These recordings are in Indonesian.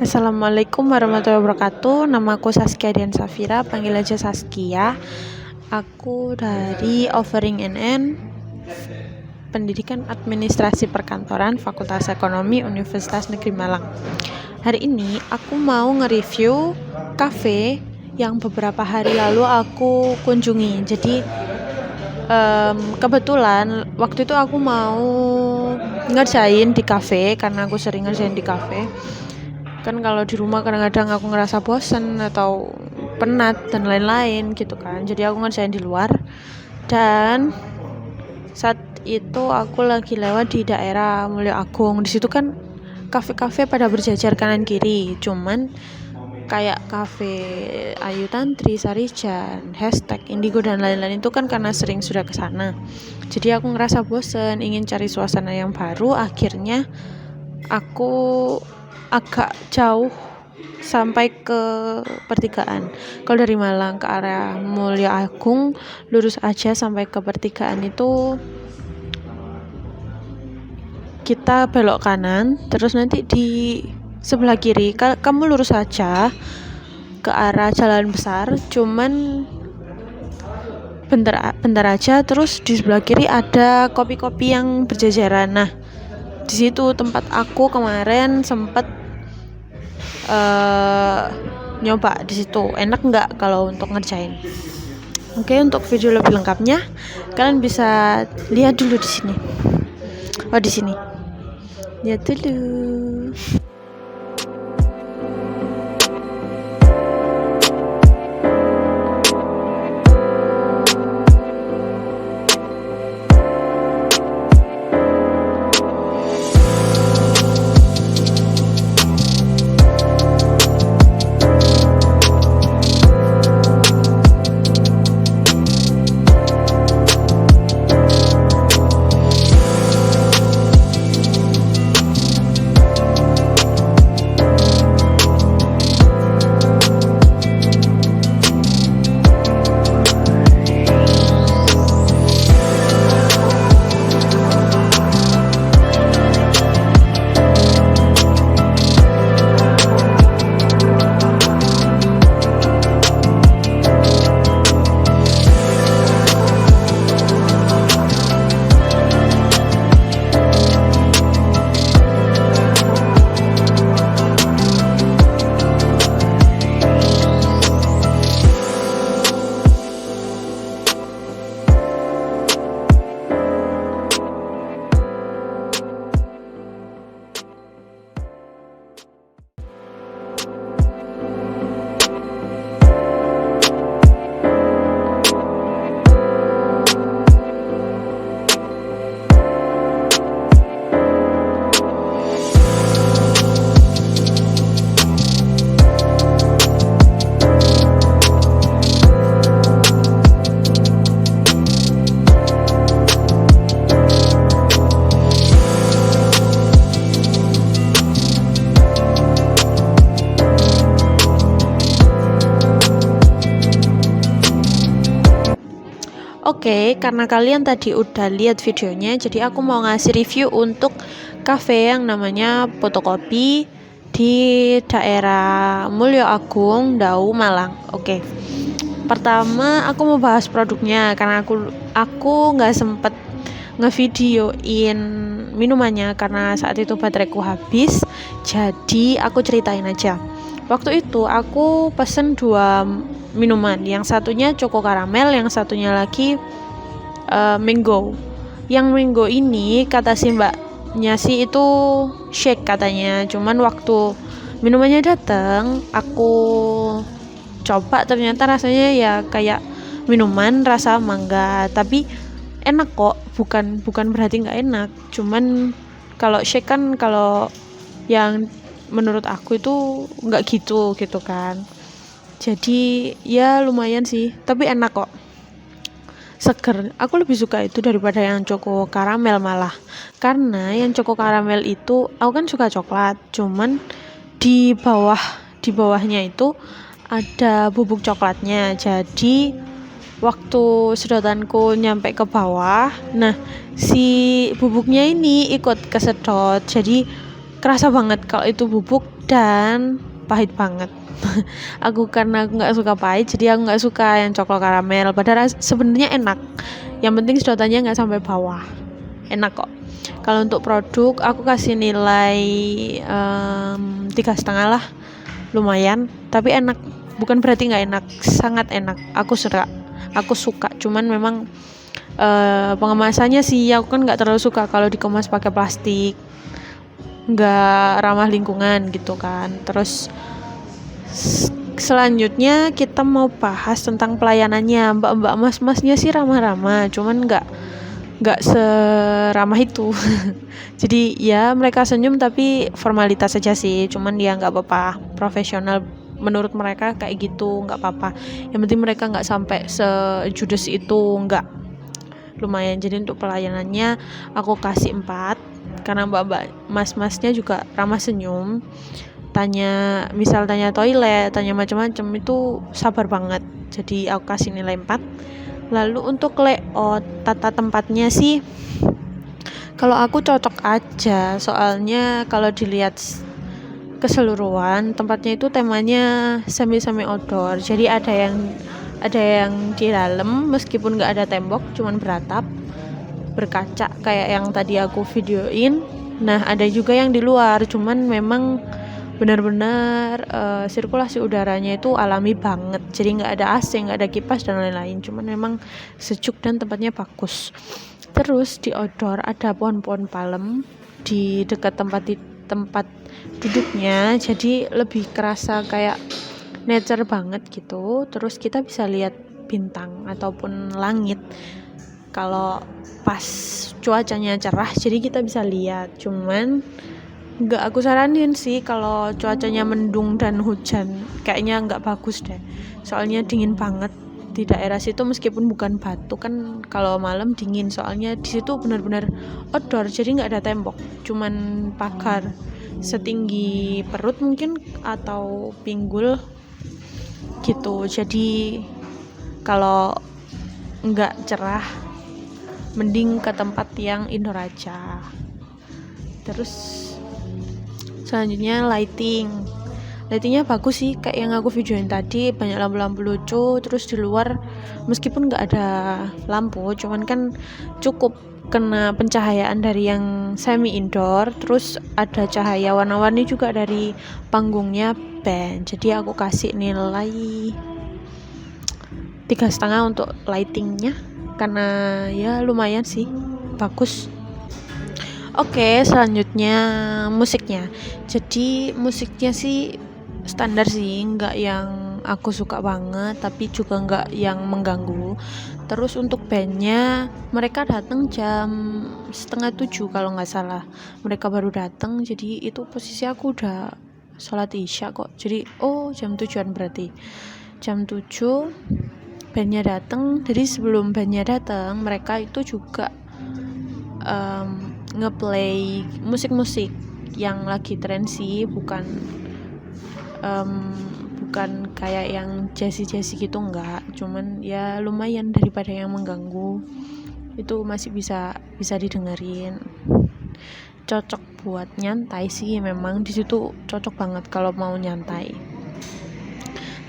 Assalamualaikum warahmatullahi wabarakatuh. Nama aku Saskia Dian Safira, panggil aja Saskia. Aku dari Offering NN, Pendidikan Administrasi Perkantoran, Fakultas Ekonomi, Universitas Negeri Malang. Hari ini aku mau nge-review kafe yang beberapa hari lalu aku kunjungi. Jadi kebetulan waktu itu aku mau ngerjain di kafe, karena aku sering ngerjain di kafe. Kan kalau di rumah kadang-kadang aku ngerasa bosen atau penat dan lain-lain gitu kan, jadi aku ngerjain di luar. Dan saat itu aku lagi lewat di daerah Mulyo Agung. Di situ kan kafe-kafe pada berjajar kanan kiri, cuman kayak kafe Ayu Tantri, Sarijan, Hashtag, Indigo dan lain-lain itu kan karena sering sudah kesana. Jadi aku ngerasa bosen, ingin cari suasana yang baru. Akhirnya aku agak jauh sampai ke pertigaan. Kalau dari Malang ke arah Mulyo Agung, lurus aja sampai ke pertigaan itu kita belok kanan, terus nanti di sebelah kiri kamu lurus aja ke arah jalan besar, cuman bentar aja, terus di sebelah kiri ada kopi-kopi yang berjajaran. Nah, di situ tempat aku kemarin sempet nyoba di situ. Enak nggak kalau untuk ngerjain? Oke, untuk video lebih lengkapnya kalian bisa lihat dulu di sini. Di sini. Lihat dulu. Oke, karena kalian tadi udah lihat videonya, jadi aku mau ngasih review untuk cafe yang namanya Fotokopi di daerah Mulyo Agung, Dau, Malang. Oke. Pertama, aku mau bahas produknya karena aku nggak sempet ngevideoin minumannya karena saat itu bateraiku habis. Jadi aku ceritain aja. Waktu itu aku pesen 2 minuman, yang satunya Choco Caramel, yang satunya lagi Mango. Yang Mango ini kata si mbaknya sih itu shake katanya, cuman waktu minumannya datang aku coba, ternyata rasanya ya kayak minuman rasa mangga, tapi enak kok, bukan berarti nggak enak. Cuman kalau shake kan, kalau yang menurut aku itu nggak gitu kan. Jadi ya lumayan sih, tapi enak kok, seger. Aku lebih suka itu daripada yang Choco Caramel malah, karena yang Choco Caramel itu aku kan suka coklat, cuman di bawahnya itu ada bubuk coklatnya. Jadi waktu sedotanku nyampe ke bawah, nah si bubuknya ini ikut kesedot, jadi kerasa banget kalau itu bubuk dan pahit banget. Karena aku nggak suka pahit, jadi aku nggak suka yang coklat karamel. Padahal sebenarnya enak. Yang penting sedotannya nggak sampai bawah. Enak kok. Kalau untuk produk aku kasih nilai 3,5 lah, lumayan. Tapi enak. Bukan berarti nggak enak, sangat enak. Aku suka. Cuman memang pengemasannya sih aku kan nggak terlalu suka kalau dikemas pakai plastik, nggak ramah lingkungan gitu kan. Terus selanjutnya kita mau bahas tentang pelayanannya. Mbak-mbak mas-masnya sih ramah-ramah, cuman nggak seramah itu. Jadi ya mereka senyum tapi formalitas saja sih, cuman ya nggak apa-apa, profesional menurut mereka kayak gitu, nggak apa-apa. Yang penting mereka nggak sampai sejudes itu, nggak, lumayan. Jadi untuk pelayanannya aku kasih 4 karena mbak-mbak mas-masnya juga ramah senyum. Misal tanya toilet, tanya macam-macam, itu sabar banget. Jadi aku kasih nilai 4. Lalu untuk layout tata tempatnya sih, kalau aku cocok aja, soalnya kalau dilihat keseluruhan tempatnya itu temanya semi outdoor. Jadi ada yang di dalam meskipun nggak ada tembok, cuman beratap berkaca kayak yang tadi aku videoin. Nah ada juga yang di luar, cuman memang benar-benar sirkulasi udaranya itu alami banget. Jadi nggak ada AC, nggak ada kipas dan lain-lain. Cuman memang sejuk dan tempatnya bagus. Terus di outdoor ada pohon-pohon palem di dekat tempat duduknya, jadi lebih kerasa kayak nature banget gitu. Terus kita bisa lihat bintang ataupun langit kalau pas cuacanya cerah, jadi kita bisa lihat. Cuman nggak aku saranin sih kalau cuacanya mendung dan hujan, kayaknya nggak bagus deh, soalnya dingin banget di daerah situ. Meskipun bukan Batu kan, kalau malam dingin, soalnya di situ benar-benar outdoor, jadi nggak ada tembok, cuman pagar setinggi perut mungkin atau pinggul gitu. Jadi kalau nggak cerah mending ke tempat yang indoor aja. Terus selanjutnya lightingnya bagus sih, kayak yang aku videoin tadi, banyak lampu-lampu lucu. Terus di luar meskipun nggak ada lampu, cuman kan cukup kena pencahayaan dari yang semi indoor. Terus ada cahaya warna-warni juga dari panggungnya band. Jadi aku kasih nilai 3,5 untuk lightingnya, karena ya lumayan sih, bagus. Oke, selanjutnya musiknya. Jadi musiknya sih standar sih, nggak yang aku suka banget, tapi juga nggak yang mengganggu. Terus untuk bandnya, mereka datang jam 6:30 kalau nggak salah. Mereka baru datang, jadi itu posisi aku udah sholat isya kok. Jadi jam 7-an berarti. Jam 7 bandnya datang. Jadi sebelum bandnya datang, mereka itu juga ngeplay musik-musik yang lagi tren sih, bukan kayak yang jazzy gitu, enggak. Cuman ya lumayan daripada yang mengganggu, itu masih bisa didengerin. Cocok buat nyantai sih, memang di situ cocok banget kalau mau nyantai.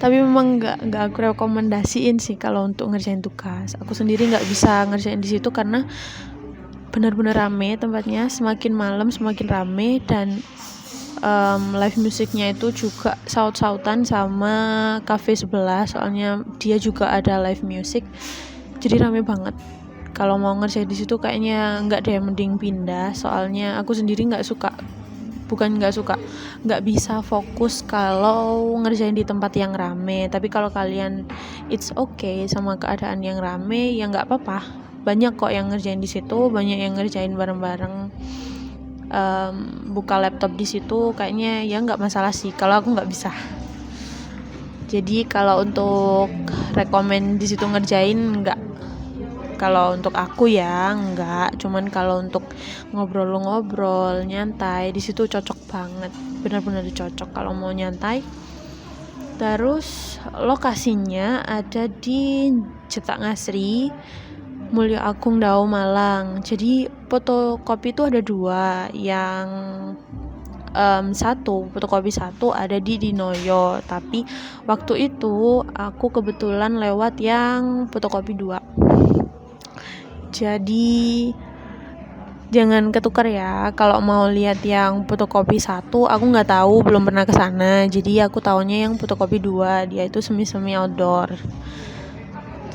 Tapi memang nggak aku rekomendasiin sih kalau untuk ngerjain tugas. Aku sendiri nggak bisa ngerjain di situ karena benar-benar rame tempatnya, semakin malam semakin rame. Dan live musiknya itu juga saut-sautan sama cafe sebelah, soalnya dia juga ada live music, jadi rame banget. Kalau mau ngerjain di situ kayaknya nggak deh, mending pindah. Soalnya aku sendiri nggak bisa fokus kalau ngerjain di tempat yang rame. Tapi kalau kalian it's okay sama keadaan yang rame, ya nggak apa-apa. Banyak kok yang ngerjain di situ, banyak yang ngerjain bareng-bareng, buka laptop di situ, kayaknya ya nggak masalah sih. Kalau aku nggak bisa. Jadi kalau untuk rekomen di situ ngerjain, nggak. Kalau untuk aku ya enggak, cuman kalau untuk ngobrol nyantai di situ cocok banget, benar-benar cocok kalau mau nyantai. Terus lokasinya ada di Cetak Ngasri, Mulyo Agung Dao, Malang. Jadi fotokopi itu ada 2, yang fotokopi satu ada di Dinoyo, tapi waktu itu aku kebetulan lewat yang fotokopi 2. Jadi jangan ketukar ya, kalau mau lihat yang fotokopi 1 aku nggak tahu, belum pernah ke sana. Jadi aku taunya yang fotokopi 2, dia itu semi outdoor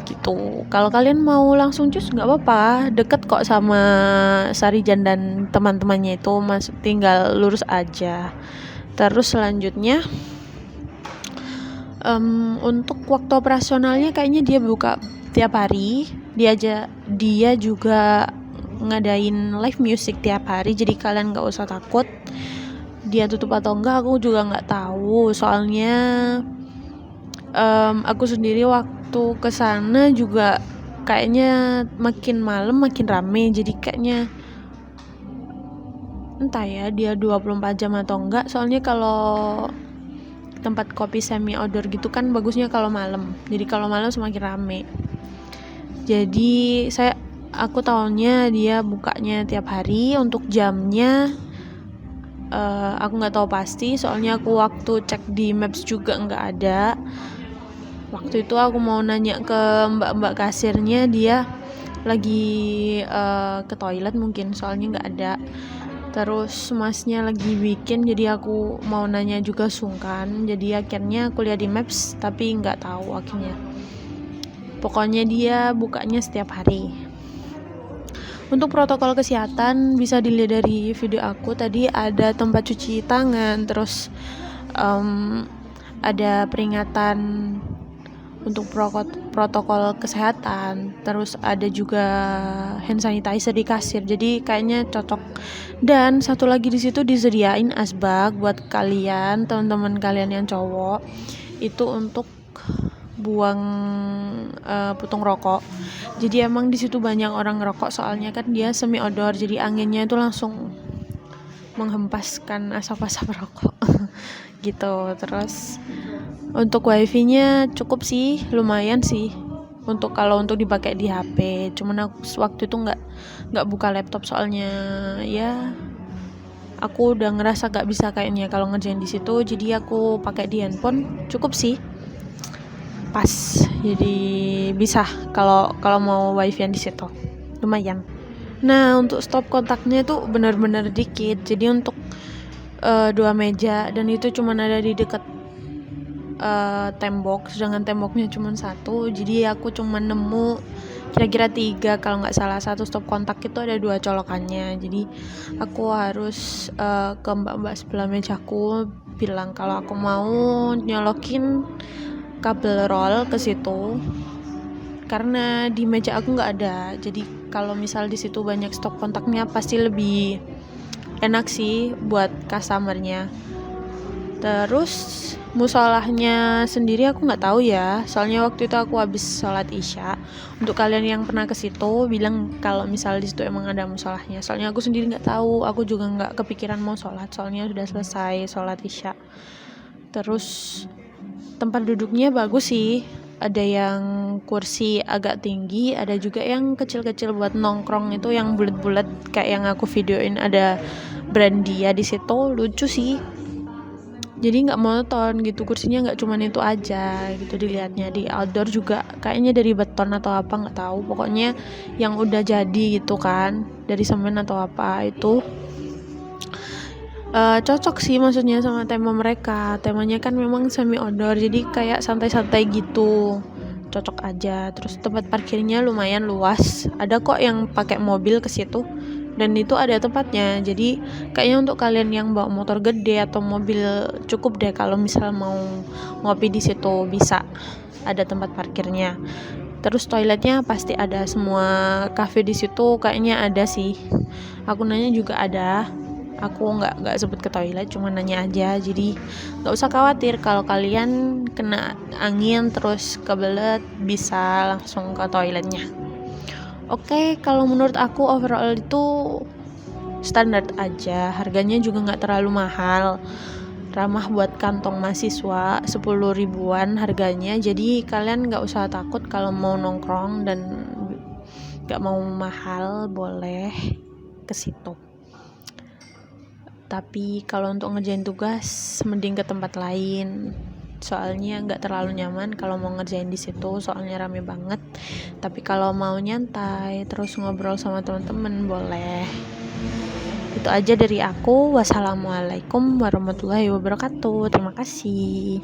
gitu. Kalau kalian mau langsung cus nggak apa-apa, deket kok sama Sarijan dan teman-temannya itu, tinggal lurus aja. Terus selanjutnya untuk waktu operasionalnya kayaknya dia buka tiap hari. Dia juga ngadain live music tiap hari, jadi kalian nggak usah takut dia tutup atau enggak, aku juga nggak tahu. Soalnya aku sendiri waktu kesana juga kayaknya makin malam makin rame, jadi kayaknya entah ya dia 24 jam atau enggak. Soalnya kalau tempat kopi semi outdoor gitu kan bagusnya kalau malam, jadi kalau malam semakin rame. Jadi aku tahunya dia bukanya tiap hari. Untuk jamnya aku nggak tahu pasti, soalnya aku waktu cek di Maps juga nggak ada. Waktu itu aku mau nanya ke mbak kasirnya, dia lagi ke toilet mungkin, soalnya nggak ada. Terus masnya lagi bikin, jadi aku mau nanya juga sungkan. Jadi akhirnya aku lihat di Maps tapi nggak tahu akhirnya. Pokoknya dia bukanya setiap hari. Untuk protokol kesehatan bisa dilihat dari video aku tadi, ada tempat cuci tangan, terus ada peringatan untuk protokol kesehatan, terus ada juga hand sanitizer di kasir, jadi kayaknya cocok. Dan satu lagi di situ disediain asbak buat kalian, teman-teman kalian yang cowok, itu untuk buang putung rokok. Jadi emang di situ banyak orang ngerokok, soalnya kan dia semi outdoor, jadi anginnya itu langsung menghempaskan asap-asap rokok gitu. Terus untuk wifi-nya cukup sih, lumayan sih untuk dipakai di HP. Cuman aku waktu itu nggak buka laptop, soalnya ya aku udah ngerasa nggak bisa kayaknya kalau ngerjain di situ, jadi aku pakai di handphone. Cukup sih, pas, jadi bisa kalau mau wifi-an di situ lumayan. Nah, untuk stop kontaknya itu benar-benar dikit, jadi untuk 2 meja, dan itu cuma ada di dekat tembok, sedangkan temboknya cuma 1, jadi aku cuma nemu kira-kira 3 kalau nggak salah. 1 stop kontak itu ada 2 colokannya, jadi aku harus ke mbak-mbak sebelah mejaku bilang kalau aku mau nyolokin kabel roll ke situ, karena di meja aku nggak ada. Jadi kalau misal di situ banyak stop kontaknya pasti lebih enak sih buat customernya. Terus musolahnya sendiri aku nggak tahu ya, soalnya waktu itu aku habis sholat isya. Untuk kalian yang pernah ke situ bilang kalau misal di situ emang ada musolahnya, soalnya aku sendiri nggak tahu, aku juga nggak kepikiran mau sholat, soalnya sudah selesai sholat isya. Terus tempat duduknya bagus sih, ada yang kursi agak tinggi, ada juga yang kecil-kecil buat nongkrong itu yang bulat-bulat kayak yang aku videoin, ada Brandia di situ, lucu sih. Jadi nggak monoton gitu, kursinya nggak cuman itu aja gitu dilihatnya. Di outdoor juga kayaknya dari beton atau apa nggak tahu, pokoknya yang udah jadi gitu kan, dari semen atau apa itu. Cocok sih maksudnya sama tema mereka. Temanya kan memang semi outdoor, jadi kayak santai-santai gitu, cocok aja. Terus tempat parkirnya lumayan luas, ada kok yang pakai mobil ke situ, dan itu ada tempatnya. Jadi kayaknya untuk kalian yang bawa motor gede atau mobil cukup deh kalau misal mau ngopi di situ, bisa ada tempat parkirnya. Terus toiletnya pasti ada, semua cafe di situ kayaknya ada sih. Aku nanya juga ada. Aku nggak sebut ke toilet, cuma nanya aja. Jadi nggak usah khawatir kalau kalian kena angin terus kebelet, bisa langsung ke toiletnya. Oke, kalau menurut aku overall itu standar aja, harganya juga nggak terlalu mahal, ramah buat kantong mahasiswa, 10 ribuan harganya. Jadi kalian nggak usah takut kalau mau nongkrong dan nggak mau mahal, boleh ke situ. Tapi kalau untuk ngerjain tugas mending ke tempat lain. Soalnya nggak terlalu nyaman kalau mau ngerjain di situ, soalnya rame banget. Tapi kalau mau nyantai terus ngobrol sama teman-teman boleh. Itu aja dari aku. Wassalamualaikum warahmatullahi wabarakatuh. Terima kasih.